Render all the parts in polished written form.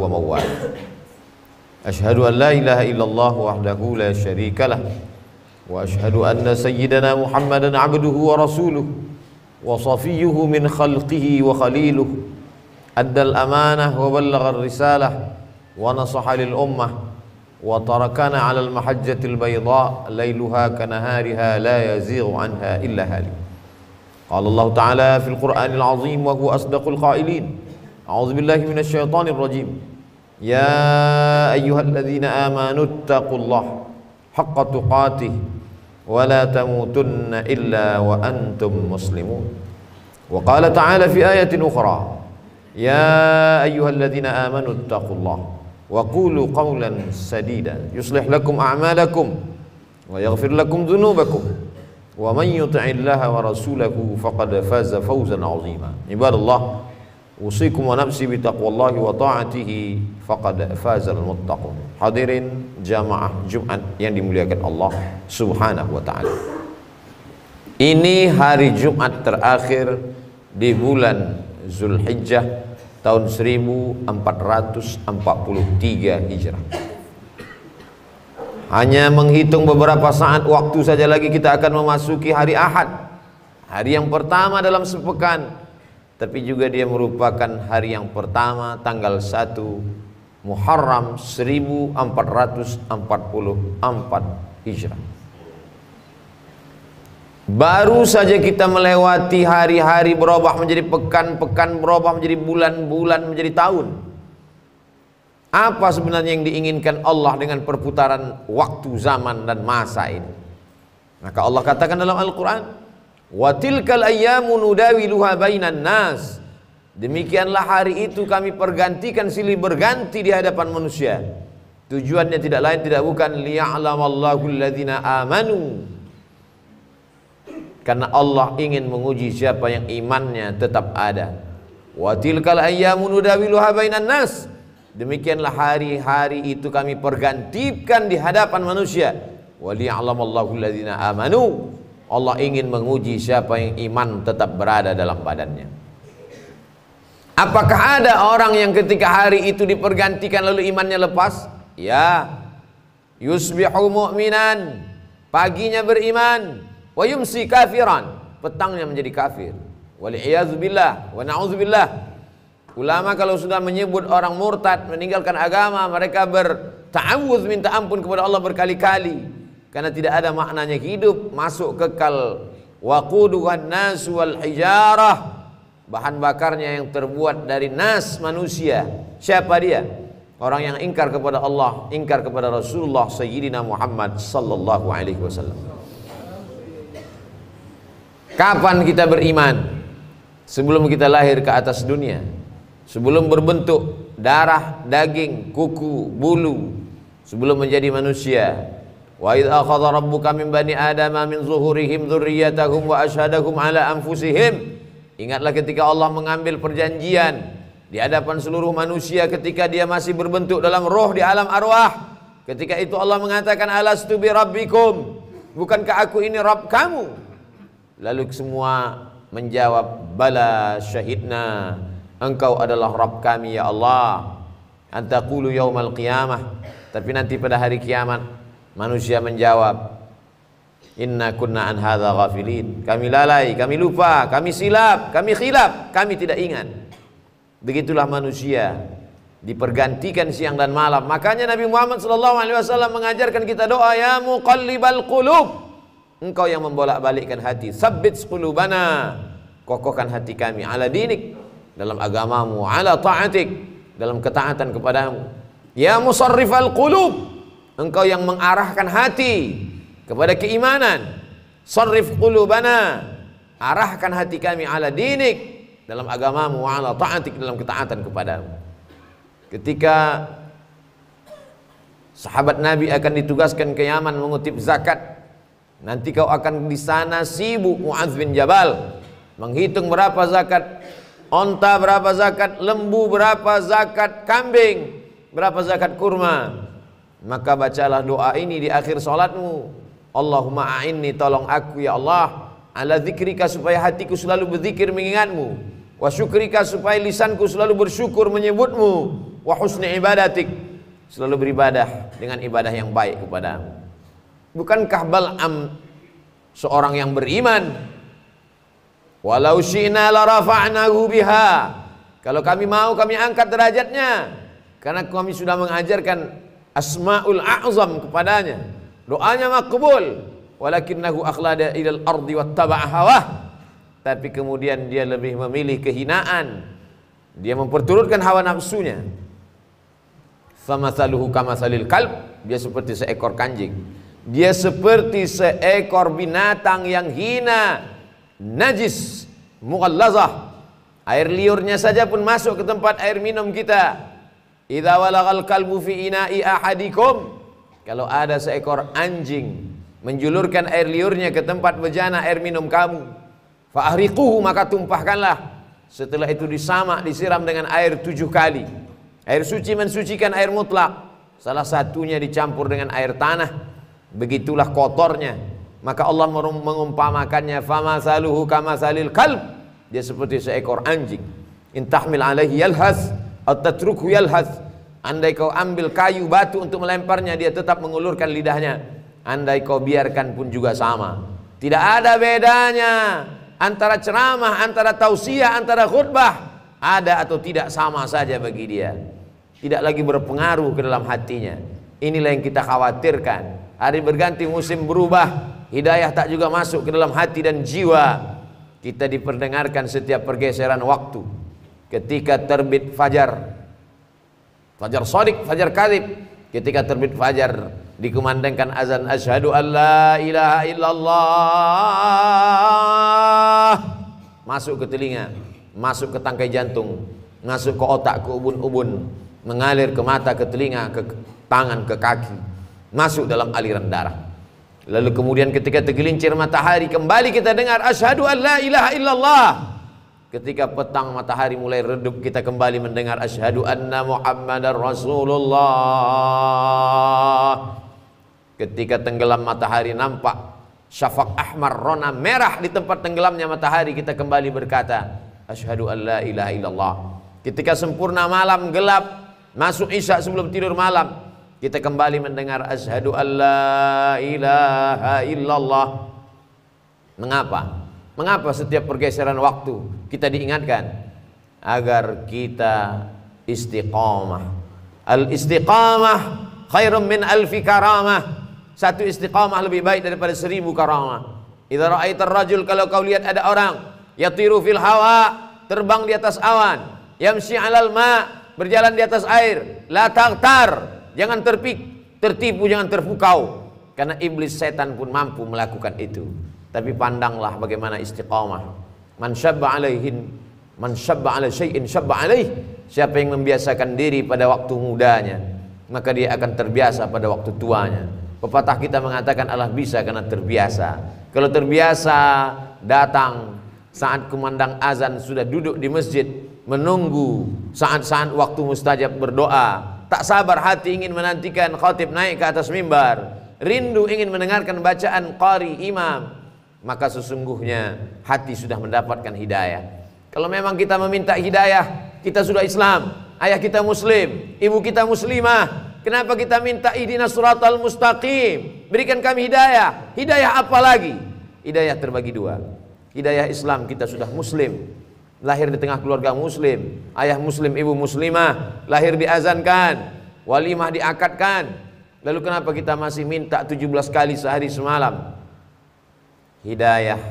ومن والاه. أشهد أن لا إله إلا الله وحده لا شريك له وأشهد أن سيدنا محمدا عبده ورسوله وصفيه من خلقه وخليله أدى الأمانة وبلغ الرسالة ونصح للأمة وتركنا على المحجة البيضاء ليلها كنهارها لا يزيغ عنها إلا هالك. قال الله تعالى في القرآن العظيم وهو أصدق القائلين: أعوذ بالله من الشيطان الرجيم. يا أيها الذين آمنوا اتقوا الله حق تقاته ولا تموتن إلا وأنتم مسلمون. وقال تعالى في آية أخرى: يا أيها الذين آمنوا اتقوا الله وقولوا قولا سديدا يصلح لكم أعمالكم ويغفر لكم ذنوبكم ومن يطع الله ورسوله فقد فاز فوزا عظيما. عباد الله، أوصيكم ونفسي بتقوى الله وطاعته faqad fazal muttaqun. Hadirin jamaah Jumat yang dimuliakan Allah Subhanahu wa taala. Ini hari Jumat terakhir di bulan Zulhijjah tahun 1443 Hijrah. Hanya menghitung beberapa saat waktu saja lagi kita akan memasuki hari Ahad, hari yang pertama dalam sepekan, tapi juga dia merupakan hari yang pertama tanggal 1 Muharram 1444 Hijrah. Baru saja kita melewati hari-hari berubah menjadi pekan, pekan berubah menjadi bulan, bulan menjadi tahun. Apa sebenarnya yang diinginkan Allah dengan perputaran waktu, zaman dan masa ini? Maka Allah katakan dalam Al-Quran, wa tilkal ayyamu nudawiluha bainan nas. Demikianlah hari itu kami pergantikan silih berganti di hadapan manusia. Tujuannya tidak lain tidak bukan liya'lamallahu alladhina amanu, karena Allah ingin menguji siapa yang imannya tetap ada. Wa tilkal ayyamu nudawiluha bainan nas. Demikianlah hari-hari itu kami pergantikan di hadapan manusia. Wa liya'lamallahu alladhina amanu. Allah ingin menguji siapa yang iman tetap berada dalam badannya. Apakah ada orang yang ketika hari itu dipergantikan lalu imannya lepas? Ya. Yusbihu mu'minan, paginya beriman, wa yumsi kafiran, petangnya menjadi kafir. Wal'iyadzubillah wa na'udzubillah. Ulama kalau sudah menyebut orang murtad meninggalkan agama, mereka berta'awudz, minta ampun kepada Allah berkali-kali, karena tidak ada maknanya hidup, masuk kekal. Waquduhan nas wal hijarah, bahan bakarnya yang terbuat dari nas, manusia. Siapa dia? Orang yang ingkar kepada Allah, ingkar kepada Rasulullah Sayyidina Muhammad sallallahu alaihi wasallam. Kapan kita beriman? Sebelum kita lahir ke atas dunia, sebelum berbentuk darah, daging, kuku, bulu, sebelum menjadi manusia. Wa idz akhadha rabbuka min bani adama min zuhurihim dzurriyyatahum wa asyhadahum ala anfusihim. Ingatlah ketika Allah mengambil perjanjian di hadapan seluruh manusia ketika dia masih berbentuk dalam roh di alam arwah. Ketika itu Allah mengatakan, alastu bi rabbikum, bukankah aku ini Rabb kamu? Lalu semua menjawab, bala syahidna, engkau adalah Rabb kami ya Allah. Antaqulu yaumal qiyamah, tapi nanti pada hari kiamat manusia menjawab, inna kunna an hadza ghafilin, kami lalai, kami lupa, kami silap, kami khilaf, kami tidak ingat. Begitulah manusia dipergantikan siang dan malam. Makanya Nabi Muhammad SAW mengajarkan kita doa, ya muqallibal qulub, engkau yang membolak-balikkan hati, tsabbit qulubana, kokohkan hati kami, ala dinik, dalam agamamu, ala ta'atik, dalam ketaatan kepadamu. Ya musarrifal qulub, engkau yang mengarahkan hati kepada keimanan, sarrif qulubana, arahkan hati kami, ala dinik, dalam agamamu, ala ta'atik, dalam ketaatan kepadamu. Ketika sahabat Nabi akan ditugaskan ke Yaman mengutip zakat, nanti kau akan di sana sibuk Mu'adz bin Jabal menghitung berapa zakat onta, berapa zakat lembu, berapa zakat kambing, berapa zakat kurma. Maka bacalah doa ini di akhir salatmu, Allahumma a'inni, tolong aku ya Allah, ala zikrika, supaya hatiku selalu berzikir mengingatmu, wa syukrika, supaya lisanku selalu bersyukur menyebutmu, wa husni ibadatik, selalu beribadah dengan ibadah yang baik kepadamu. Bukankah Bal'am seorang yang beriman? Walau syi'na la rafa'nahu biha, kalau kami mau kami angkat derajatnya, karena kami sudah mengajarkan asmaul a'zam kepadanya, doanya makbul. Walakinnahu akhlada ilal ardi wattaba'a hawah, tapi kemudian dia lebih memilih kehinaan, dia memperturutkan hawa nafsunya. Famathaluhu kamathalil kalb, dia seperti seekor kanjing, dia seperti seekor binatang yang hina, najis, mughallazah. Air liurnya saja pun masuk ke tempat air minum kita. Idza walagal kalbu fi ina'i ahadikum, kalau ada seekor anjing menjulurkan air liurnya ke tempat bejana air minum kamu, fa ahriquhu, maka tumpahkanlah. Setelah itu disamak, disiram dengan air 7 kali. Air suci mensucikan air mutlak, salah satunya dicampur dengan air tanah, begitulah kotornya. Maka Allah mengumpamakannya, famathaluhu kamathalil kalb, dia seperti seekor anjing. In tahmil alaihi yalhas atau tatrukhu yalhas, andai kau ambil kayu batu untuk melemparnya, dia tetap mengulurkan lidahnya. Andai kau biarkan pun juga sama. Tidak ada bedanya antara ceramah, antara tausiah, antara khutbah. Ada atau tidak sama saja bagi dia, tidak lagi berpengaruh ke dalam hatinya. Inilah yang kita khawatirkan. Hari berganti, musim berubah, hidayah tak juga masuk ke dalam hati dan jiwa. Kita diperdengarkan setiap pergeseran waktu. Ketika terbit fajar, fajar shadiq, fajar kadhib, ketika terbit fajar dikumandangkan azan asyhadu an la ilaha illallah, masuk ke telinga, masuk ke tangkai jantung, masuk ke otak, ke ubun-ubun, mengalir ke mata, ke telinga, ke tangan, ke kaki, masuk dalam aliran darah. Lalu kemudian ketika tergelincir matahari, kembali kita dengar asyhadu an la ilaha illallah. Ketika petang matahari mulai redup, kita kembali mendengar asyhadu anna muhammadar rasulullah. Ketika tenggelam matahari, nampak syafaq ahmar, rona merah di tempat tenggelamnya matahari, kita kembali berkata asyhadu an la ilaha illallah. Ketika sempurna malam gelap, masuk isya sebelum tidur malam, kita kembali mendengar asyhadu an la ilaha illallah. Mengapa? Mengapa setiap pergeseran waktu kita diingatkan? Agar kita istiqamah. Al istiqamah khairum min alfi karamah. Satu istiqamah lebih baik daripada 1000 karamah. Idza ra'aitar rajul, kalau kau lihat ada orang yatiru fil hawa, terbang di atas awan, yamshi 'alal ma, berjalan di atas air, la taghtar, jangan tertipu, jangan terpukau, karena iblis setan pun mampu melakukan itu. Tapi pandanglah bagaimana istiqamah. Man syabba alaihin, man syabba ala syai'in syabba alaih. Siapa yang membiasakan diri pada waktu mudanya, maka dia akan terbiasa pada waktu tuanya. Pepatah kita mengatakan Allah bisa karena terbiasa. Kalau terbiasa datang saat kumandang azan, sudah duduk di masjid menunggu saat-saat waktu mustajab berdoa, tak sabar hati ingin menantikan khatib naik ke atas mimbar, rindu ingin mendengarkan bacaan qari imam, maka sesungguhnya hati sudah mendapatkan hidayah. Kalau memang kita meminta hidayah, kita sudah Islam, ayah kita muslim, ibu kita muslimah, kenapa kita minta ihdinas siratal mustaqim, berikan kami hidayah? Hidayah apa lagi? Hidayah terbagi dua. Hidayah Islam, kita sudah muslim, lahir di tengah keluarga muslim, ayah muslim, ibu muslimah, lahir diazankan, walimah diakadkan. Lalu kenapa kita masih minta 17 kali sehari semalam? Hidayah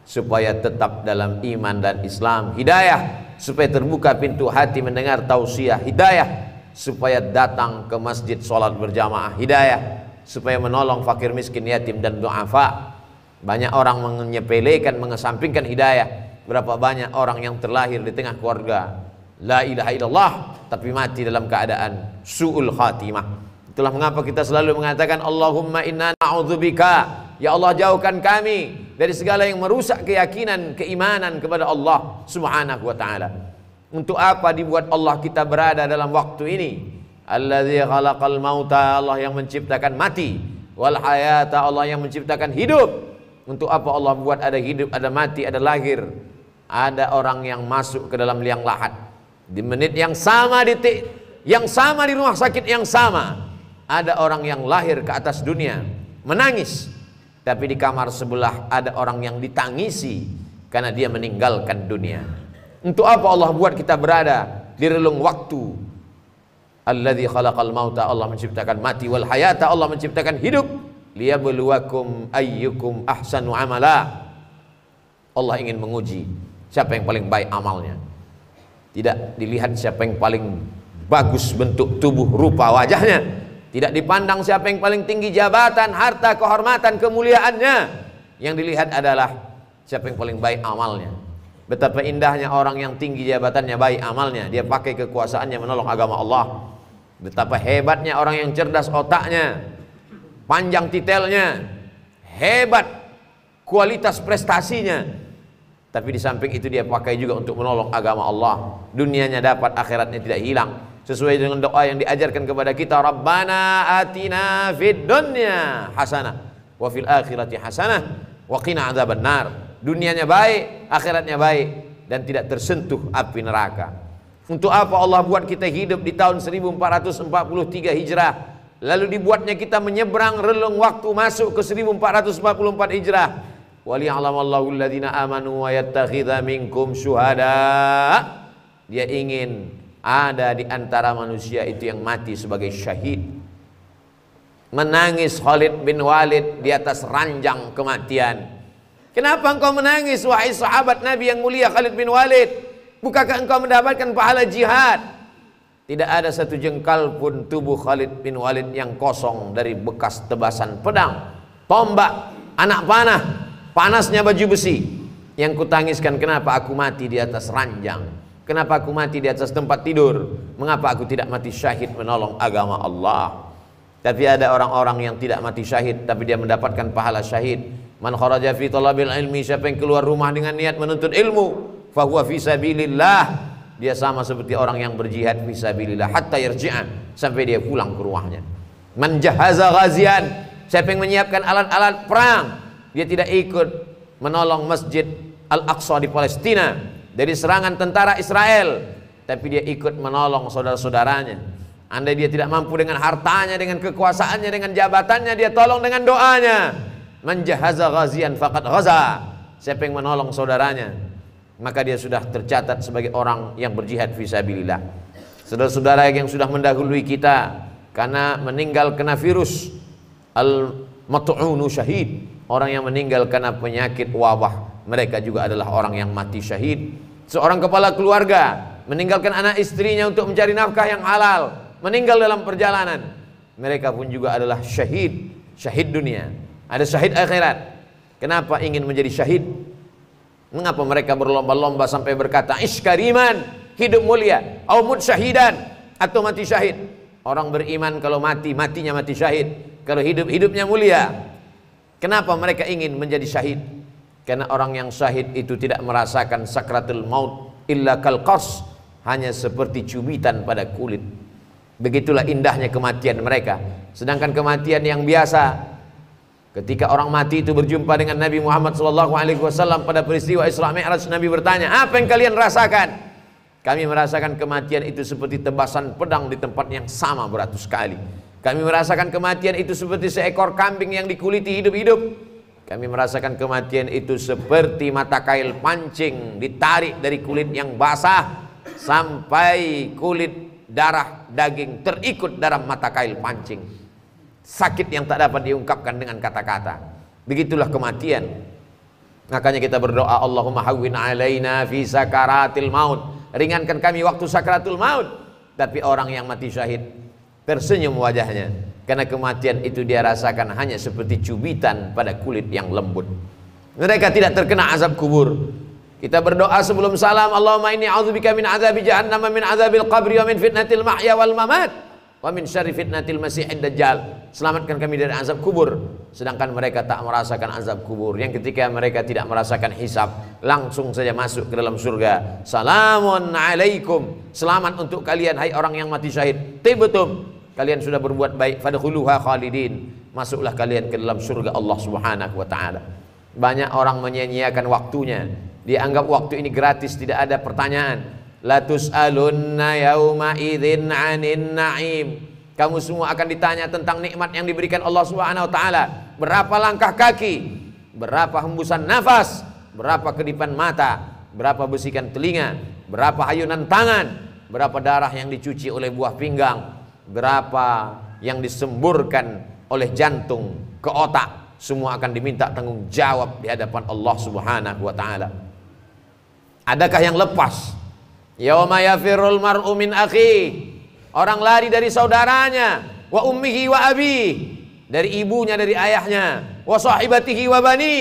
supaya tetap dalam iman dan Islam, hidayah supaya terbuka pintu hati mendengar tausiah, hidayah supaya datang ke masjid sholat berjamaah, hidayah supaya menolong fakir miskin yatim dan du'afa. Banyak orang menyepelekan, mengesampingkan hidayah. Berapa banyak orang yang terlahir di tengah keluarga la ilaha illallah tapi mati dalam keadaan su'ul khatimah. Itulah mengapa kita selalu mengatakan Allahumma inna na'udzubika, ya Allah jauhkan kami dari segala yang merusak keyakinan, keimanan kepada Allah subhanahu wa ta'ala. Untuk apa dibuat Allah kita berada dalam waktu ini? Alladzi khalaqal mauta, Allah yang menciptakan mati, wal hayata, Allah yang menciptakan hidup. Untuk apa Allah buat ada hidup, ada mati, ada lahir, ada orang yang masuk ke dalam liang lahat di menit yang sama, detik yang sama di rumah sakit yang sama, ada orang yang lahir ke atas dunia menangis, tapi di kamar sebelah ada orang yang ditangisi karena dia meninggalkan dunia. Untuk apa Allah buat kita berada di relung waktu? Alladzi khalaqal mauta, Allah menciptakan mati, wal hayata, Allah menciptakan hidup, liyabluwakum ayyukum ahsanu amala. Allah ingin menguji siapa yang paling baik amalnya. Tidak dilihat siapa yang paling bagus bentuk tubuh rupa wajahnya, tidak dipandang siapa yang paling tinggi jabatan, harta, kehormatan, kemuliaannya. Yang dilihat adalah siapa yang paling baik amalnya. Betapa indahnya orang yang tinggi jabatannya, baik amalnya, dia pakai kekuasaannya menolong agama Allah. Betapa hebatnya orang yang cerdas otaknya, panjang titelnya, hebat kualitas prestasinya, tapi di samping itu dia pakai juga untuk menolong agama Allah. Dunianya dapat, akhiratnya tidak hilang, sesuai dengan doa yang diajarkan kepada kita, Rabbana atina fid dunya hasanah wa fil akhirati hasanah wa qina adzabannar. Dunianya baik, akhiratnya baik, dan tidak tersentuh api neraka. Untuk apa Allah buat kita hidup di tahun 1443 Hijrah, lalu dibuatnya kita menyeberang relung waktu masuk ke 1444 Hijrah. Waliya'lamallahu alladhina amanu wa yattakhidha minkum syuhada. Dia ingin ada di antara manusia itu yang mati sebagai syahid. Menangis Khalid bin Walid di atas ranjang kematian. Kenapa engkau menangis wahai sahabat Nabi yang mulia Khalid bin Walid? Bukankah engkau mendapatkan pahala jihad? Tidak ada satu jengkal pun tubuh Khalid bin Walid yang kosong dari bekas tebasan pedang, tombak, anak panah, panasnya baju besi. Yang kutangiskan, kenapa aku mati di atas ranjang? Kenapa aku mati di atas tempat tidur? Mengapa aku tidak mati syahid menolong agama Allah? Tapi ada orang-orang yang tidak mati syahid, tapi dia mendapatkan pahala syahid. Man kharaja fi talabil ilmi, siapa yang keluar rumah dengan niat menuntut ilmu, fahuwa fi sabilillah. Dia sama seperti orang yang berjihad fi sabilillah hatta yarji'an, sampai dia pulang ke rumahnya. Man jahaza ghazian, siapa yang menyiapkan alat-alat perang, dia tidak ikut menolong Masjid Al-Aqsa di Palestina dari serangan tentara Israel, tapi dia ikut menolong saudara-saudaranya. Andai dia tidak mampu dengan hartanya, dengan kekuasaannya, dengan jabatannya, dia tolong dengan doanya. Man jahaza ghazian faqad ghaza, siapa yang menolong saudaranya, maka dia sudah tercatat sebagai orang yang berjihad fisabilillah. Saudara-saudara yang sudah mendahului kita karena meninggal kena virus, al-mat'unu syahid, orang yang meninggal karena penyakit wabah, mereka juga adalah orang yang mati syahid. Seorang kepala keluarga meninggalkan anak istrinya untuk mencari nafkah yang halal, meninggal dalam perjalanan, mereka pun juga adalah syahid. Syahid dunia, ada syahid akhirat. Kenapa ingin menjadi syahid? Mengapa mereka berlomba-lomba sampai berkata iskariman, hidup mulia, au mut syahidan, atau mati syahid? Orang beriman kalau mati, matinya mati syahid. Kalau hidup, hidupnya mulia. Kenapa mereka ingin menjadi syahid? Karena orang yang syahid itu tidak merasakan sakratul maut illa kal qas, hanya seperti cubitan pada kulit. Begitulah indahnya kematian mereka. Sedangkan kematian yang biasa, ketika orang mati itu berjumpa dengan Nabi Muhammad SAW pada peristiwa Isra Mi'raj, Nabi bertanya, apa yang kalian rasakan? Kami merasakan kematian itu seperti tebasan pedang di tempat yang sama beratus kali. Kami merasakan kematian itu seperti seekor kambing yang dikuliti hidup-hidup. Kami merasakan kematian itu seperti mata kail pancing ditarik dari kulit yang basah sampai kulit, darah, daging terikut dalam mata kail pancing. Sakit yang tak dapat diungkapkan dengan kata-kata. Begitulah kematian. Makanya kita berdoa, Allahumma hawwin alaina fi sakaratil maut, ringankan kami waktu sakaratul maut. Tapi orang yang mati syahid tersenyum wajahnya, karena kematian itu dia rasakan hanya seperti cubitan pada kulit yang lembut. Mereka tidak terkena azab kubur. Kita berdoa sebelum salam, Allahumma inni a'udzubika min azabi jahannam, min azabil qabri, wa min fitnatil mahya wal mamat, wa min syarri fitnatil masiihid dajjal. Selamatkan kami dari azab kubur. Sedangkan mereka tak merasakan azab kubur, yang ketika mereka tidak merasakan hisab, langsung saja masuk ke dalam surga. Salamun alaikum, selamat untuk kalian hai orang yang mati syahid. Tibtum, kalian sudah berbuat baik, fadkhuluha khalidin, masuklah kalian ke dalam surga Allah Subhanahu wa taala. Banyak orang menyia-nyiakan waktunya. Dia anggap waktu ini gratis, tidak ada pertanyaan. La tus'alunna yauma idzin 'anin na'im. Kamu semua akan ditanya tentang nikmat yang diberikan Allah Subhanahu wa taala. Berapa langkah kaki, berapa hembusan nafas, berapa kedipan mata, berapa bisikan telinga, berapa hayunan tangan, berapa darah yang dicuci oleh buah pinggang, berapa yang disemburkan oleh jantung ke otak. Semua akan diminta tanggung jawab di hadapan Allah Subhanahu wa taala. Adakah yang lepas? Yauma yafirrul mar'u min akhi. Orang lari dari saudaranya, wa ummihi wa abi, dari ibunya, dari ayahnya, wa sahibatihi wa bani,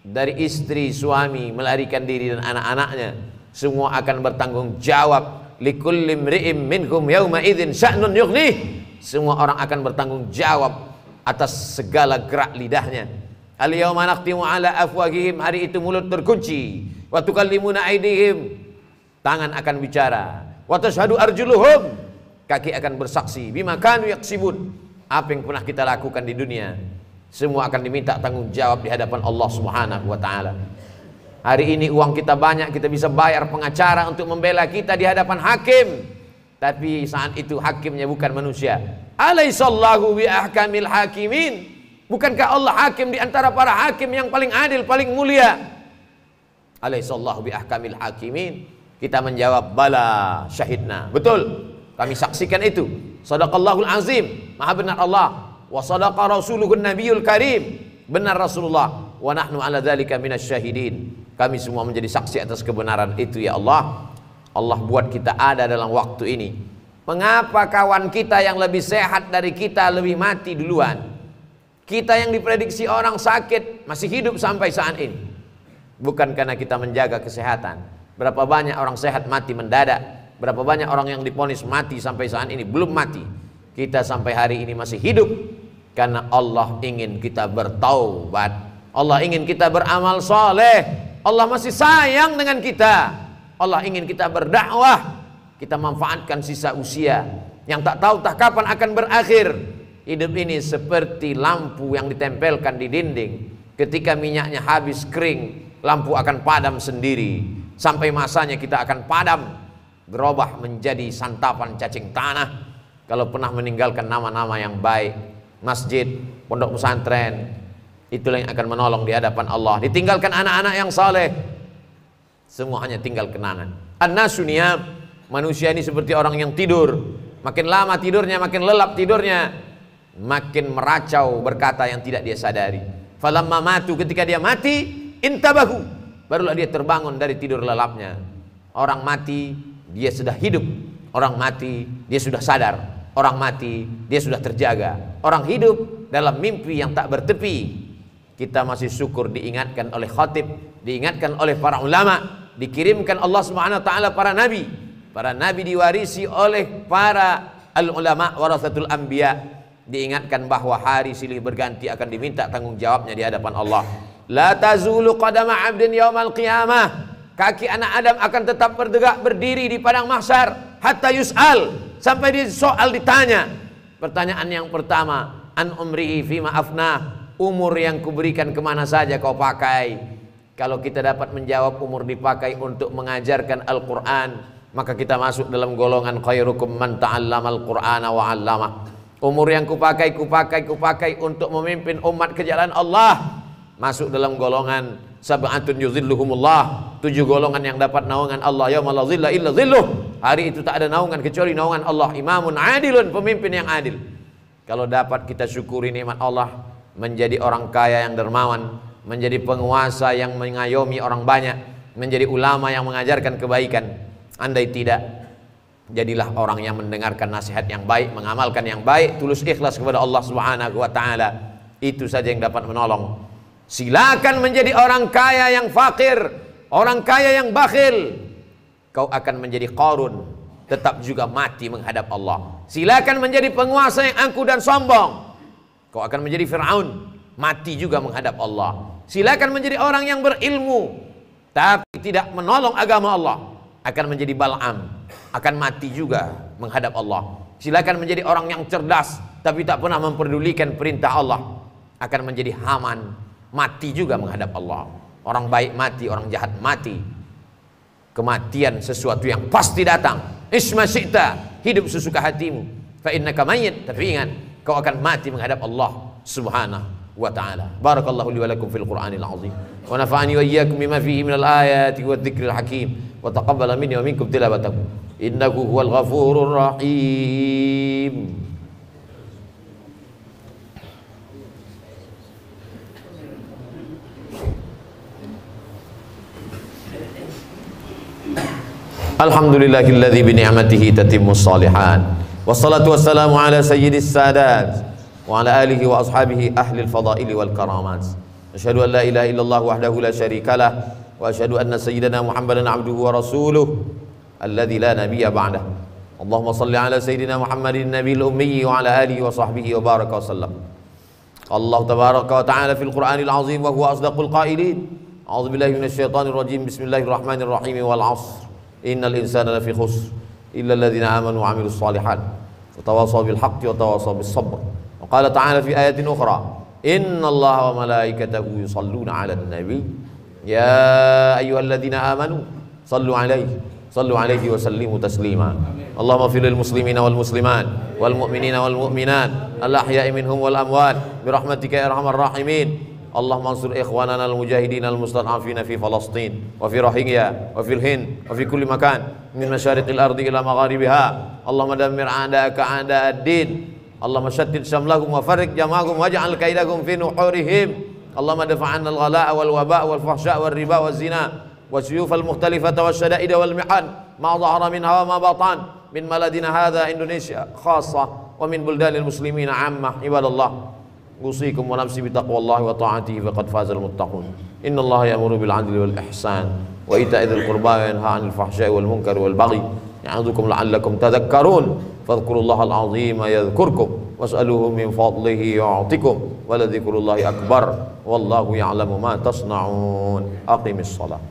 dari istri, suami, melarikan diri dan anak-anaknya. Semua akan bertanggung jawab. Likulli imri'im minhum yauma idzin sya'nun yughnih. Semua orang akan bertanggung jawab atas segala gerak lidahnya. Al yauma naqtimu ala afwahihim, hari itu mulut terkunci. Wa tukallimuna aydihim, tangan akan bicara. Wa tashhadu arjuluhum, kaki akan bersaksi. Bima kanu yaksibun, apa yang pernah kita lakukan di dunia. Semua akan diminta tanggung jawab di hadapan Allah Subhanahu wa taala. Hari ini uang kita banyak, kita bisa bayar pengacara untuk membela kita di hadapan hakim. Tapi saat itu hakimnya bukan manusia. Alaihissallahu bi ahkamil hakimin. Bukankah Allah hakim di antara para hakim yang paling adil, paling mulia? Alaihissallahu bi ahkamil hakimin. Kita menjawab, bala syahidna. Betul, kami saksikan itu. Shadaqallahul azim, maha benar Allah. Wa sadaqa rasuluhun nabiyul karim, benar Rasulullah. Wa nahnu ala dzalika minasyahidin. Kami semua menjadi saksi atas kebenaran itu ya Allah. Allah buat kita ada dalam waktu ini. Mengapa kawan kita yang lebih sehat dari kita lebih mati duluan? Kita yang diprediksi orang sakit masih hidup sampai saat ini. Bukan karena kita menjaga kesehatan. Berapa banyak orang sehat mati mendadak, berapa banyak orang yang divonis mati sampai saat ini belum mati. Kita sampai hari ini masih hidup karena Allah ingin kita bertaubat. Allah ingin kita beramal soleh. Allah masih sayang dengan kita. Allah ingin kita berdakwah. Kita manfaatkan sisa usia yang tak tahu tak kapan akan berakhir. Hidup ini seperti lampu yang ditempelkan di dinding. Ketika minyaknya habis kering, lampu akan padam sendiri. Sampai masanya kita akan padam, berubah menjadi santapan cacing tanah. Kalau pernah meninggalkan nama-nama yang baik, masjid, pondok pesantren, itulah yang akan menolong di hadapan Allah. Ditinggalkan anak-anak yang saleh, semua hanya tinggal kenangan. An-nasu niyam, manusia ini seperti orang yang tidur. Makin lama tidurnya, makin lelap tidurnya, makin meracau berkata yang tidak dia sadari. Falamma matu, ketika dia mati, intabahu, barulah dia terbangun dari tidur lelapnya. Orang mati, dia sudah hidup. Orang mati, dia sudah sadar. Orang mati, dia sudah terjaga. Orang hidup dalam mimpi yang tak bertepi. Kita masih syukur diingatkan oleh khatib, diingatkan oleh para ulama, dikirimkan Allah Subhanahu wa taala para nabi. Para nabi diwarisi oleh para al-ulama warasatul anbiya. Diingatkan bahwa hari silih berganti akan diminta tanggung jawabnya di hadapan Allah. La tazulu qadama 'abdin yaumal qiyamah. Kaki anak Adam akan tetap bertegak berdiri di padang mahsyar hatta yus'al, sampai di soal ditanya. Pertanyaan yang pertama, an umrihi fima afnah, umur yang kuberikan kemana saja kau pakai? Kalau kita dapat menjawab umur dipakai untuk mengajarkan Al-Quran, maka kita masuk dalam golongan khairukum man ta'allamal Qur'ana wa 'allama. Umur yang kupakai untuk memimpin umat ke jalan Allah, masuk dalam golongan sab'atun yuzilluhumullah, 7 golongan yang dapat naungan Allah yauma la zilla illa zilluh. Hari itu tak ada naungan kecuali naungan Allah. Imamun adilun, pemimpin yang adil. Kalau dapat kita syukuri nikmat Allah, menjadi orang kaya yang dermawan, menjadi penguasa yang mengayomi orang banyak, menjadi ulama yang mengajarkan kebaikan. Andai tidak, jadilah orang yang mendengarkan nasihat yang baik, mengamalkan yang baik, tulus ikhlas kepada Allah Subhanahu wa taala. Itu saja yang dapat menolong. Silakan menjadi orang kaya yang fakir, orang kaya yang bakhil. Kau akan menjadi Qarun, tetap juga mati menghadap Allah. Silakan menjadi penguasa yang angkuh dan sombong. Kau akan menjadi Fir'aun, mati juga menghadap Allah. Silakan menjadi orang yang berilmu, tapi tidak menolong agama Allah. Akan menjadi Bal'am, akan mati juga menghadap Allah. Silakan menjadi orang yang cerdas, tapi tak pernah memperdulikan perintah Allah. Akan menjadi Haman, mati juga menghadap Allah. Orang baik mati, orang jahat mati. kematian sesuatu yang pasti datang. Isma syi'ta, hidup sesuka hatimu. Fa innaka mayyit, tapi ingat kau akan mati menghadap Allah Subhanahu wa ta'ala. Barakallahu li wa lakum fil Qur'anil azim. Wa nafa'ani wa iyyakum bima fihi minal ayati wadh-dhikril hakim. Wa taqabbala minni wa minkum tilawatahu. Innahu huwal ghafurur rahim. Alhamdulillahilladzi bi ni'matihi tatimmus shalihat. Wassalatu wassalamu ala sayyidis sadat wa ala alihi wa ashabihi ahlil fadaili wal karamat. Asyhadu an la ilaha illallah wahdahu la syarikalah wa asyhadu anna sayyidana Muhammadan abduhu wa rasuluh alladzi la nabiyya ba'dah. Allahumma shalli ala sayyidina Muhammadin nabiyil ummi wa ala alihi wa sahbihi wa baraka wa sallam. Allah tabaraka wa ta'ala fil Qur'anil azim wa huwa asdaqul qailin. A'udzu billahi minasy syaithanir rajim. Bismillahirrahmanirrahim. Wal 'ashr. Innal insana lafi khusr illa alladhina amanu wa 'amilus shalihat wa tawasaw bil haqqi wa tawasaw bis sabr. Wa qala ta'ala fi ayatin ukhra, innallaha wa malaikatahu yusalluna 'alan nabi ya ayyuhalladzina amanu sallu 'alaihi wa sallimu taslima. Allahumma fil lil muslimina wal muslimat wal mu'minina wal mu'minat al ahya'i minhum wal amwat bi rahmatika ya arhamar rahimin. Allahumma ansur ikhwanana al-mujahidin al-mustad'afina fi Falastin wa fi Rohingya wa fil Hind wa fi kulli makan min masyariqil ardi ila magharibiha. Allahumma dammir a'da'aka a'da'ad-din. Allahumma shattid shamlahum wa farriq jam'ahum waj'al kaidahum fi nuhurihim. Allahumma dafa'anna al-ghalaa'a wal waba' wal fahsya' wal riba wal zina wa suyuf al-mukhtalifata wa syada'ida wal mihan ma dhahara minha wa ma batan min maladina hadha Indonesia khassa wa min buldanil muslimina 'ammah. Ibadallah, usikum wa nafsi bitaqwallahi wa ta'atihi faqad fazal muttaqun. Innallaha ya'muru bil 'adli wal ihsan wa ita'i dzil qurba wa yanha 'anil fahsya'i wal munkari wal baghi ya'idzukum la'allakum tadhakkarun. Fadhkurullaha al-'azima yadhkurkum was'aluhu min fadlihi yu'tikum wa la dzikrullahi akbar wallahu ya'lamu ma tasna'un. Aqimis shalah.